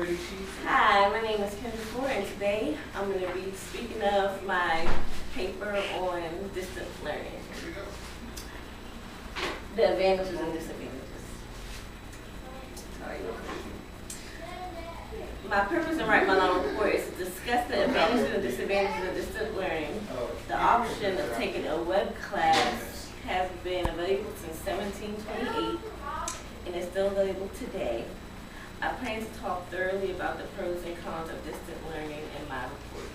authority sheet. Hi, my name is Kendra Ford, and today I'm going to be speaking of my paper on distance learning. The advantages and disadvantages. Sorry, my purpose in writing my long report is to discuss the advantages and disadvantages of distance learning. The option of taking a web class has been available since 1728 and is still available today. I plan to talk thoroughly about the pros and cons of distant learning in my report.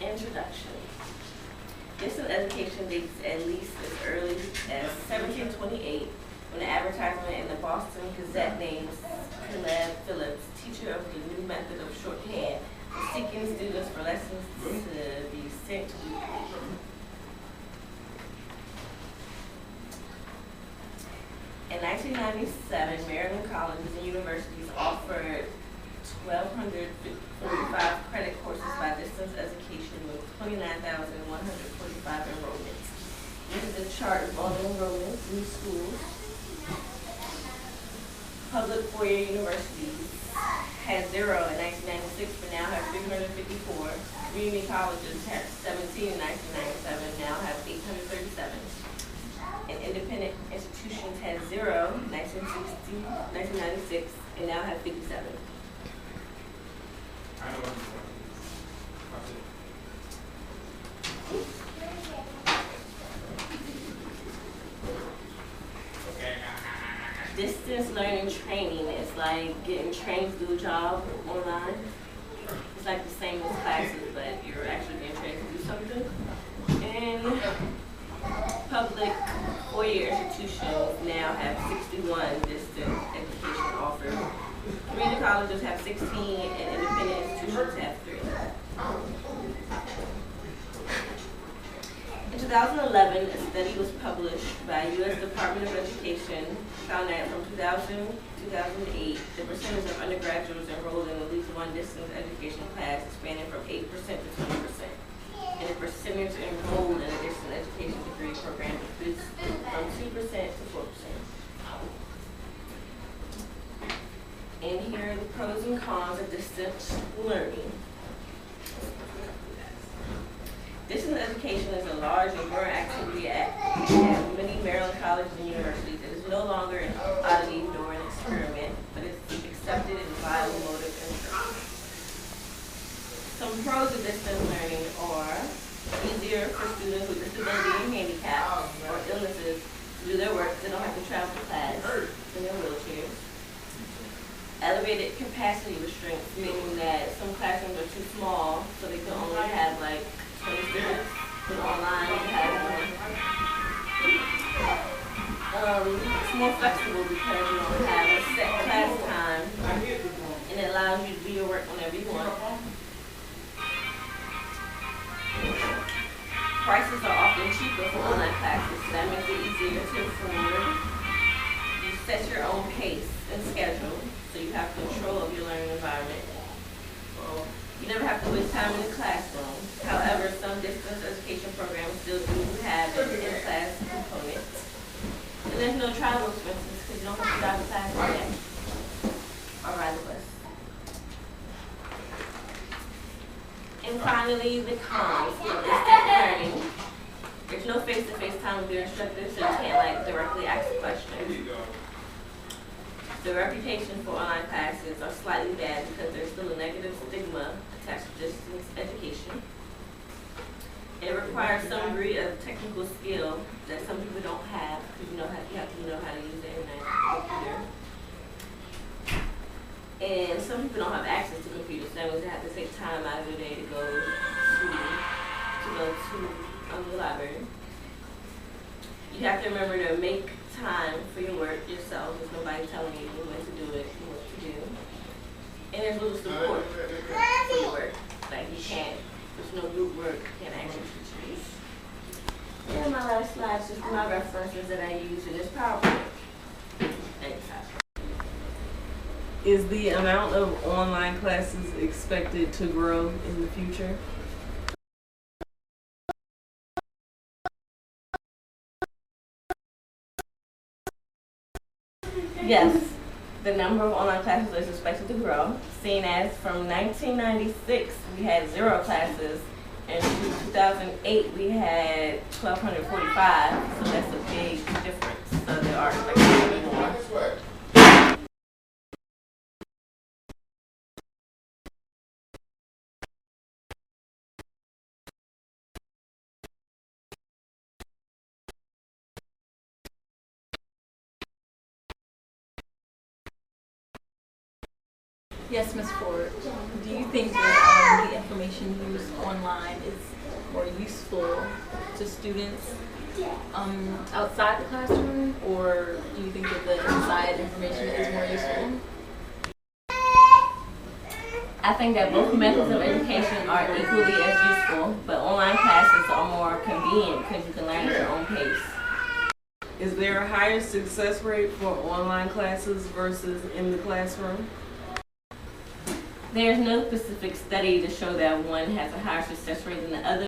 Introduction. Distant education dates at least as early as 1728, when an advertisement in the Boston Gazette named Caleb Phillips, teacher of the new method of shorthand, was seeking students for lessons to be sent weekly. In 1997, Maryland colleges and universities offered 1,245 credit courses by distance education with 29,145 enrollments. This is a chart of all the enrollments in schools. Public four-year universities had 0 in 1996, but now have 354. Community colleges had 17 in 1997, now have 837. And independent institutions had 0 in 1996, and now have 57. Distance learning training is like getting trained to do a job online. It's like the same as classes, but you're actually getting trained to do something. And public four-year institutions now have 61 distance education offered. Community colleges have 16 and independent institutions have 3. In 2011, a study was published by U.S. Department of Education found that from 2000 to 2008, the percentage of undergraduates enrolled in at least one distance education class expanded from 8% to 20%. And the percentage enrolled in a distance education degree program increased from 2% to 4%. And here are the pros and cons of distance learning. Distance education is a large and growing activity at many Maryland colleges and universities. It is no longer an oddity nor an experiment, but it's accepted and viable mode of instruction. Some pros of distance learning are easier for students with disability and handicaps or illnesses to do their work. They don't have to travel to class in their wheelchairs. Elevated capacity restraints, meaning that some classrooms are too small, so they can only have like 20 students. But online, you have it's more flexible because you don't have a set class time, and it allows you to do your work whenever you want. Prices are often cheaper for online classes, so that makes it easier to afford. You set your own pace and schedule, so you have control of your learning environment. You never have to waste time in the classroom. However, some distance education programs still do have an in-class component. And there's no travel expenses because you don't have to drive to class every day or ride the bus. And finally, the cons of distance learning. There's no face-to-face time with your instructor, so you can't like directly ask a question. The reputation for online classes are slightly bad because there's still a negative stigma attached to distance education. It requires some degree of technical skill that some people don't have because you have to know how to use the internet computer. And some people don't have access to computers, so that means they have to take time out of their day to go to the library. You have to remember to make time for your work yourself. There's nobody telling you when to do it and what to do. And there's little support for your work. Like there's no group work, you can't actually choose. And my last slide is just my references that I use in this PowerPoint. Is the amount of online classes expected to grow in the future? Yes, the number of online classes is expected to grow, seeing as from 1996 we had 0 classes, and in 2008 we had 1,245, so that's a big difference. So there are expected to be more. Yes, Ms. Ford. Do you think that the information used online is more useful to students outside the classroom, or do you think that the inside information is more useful? I think that both methods of education are equally as useful, but online classes are more convenient because you can learn at your own pace. Is there a higher success rate for online classes versus in the classroom? There's no specific study to show that one has a higher success rate than the other.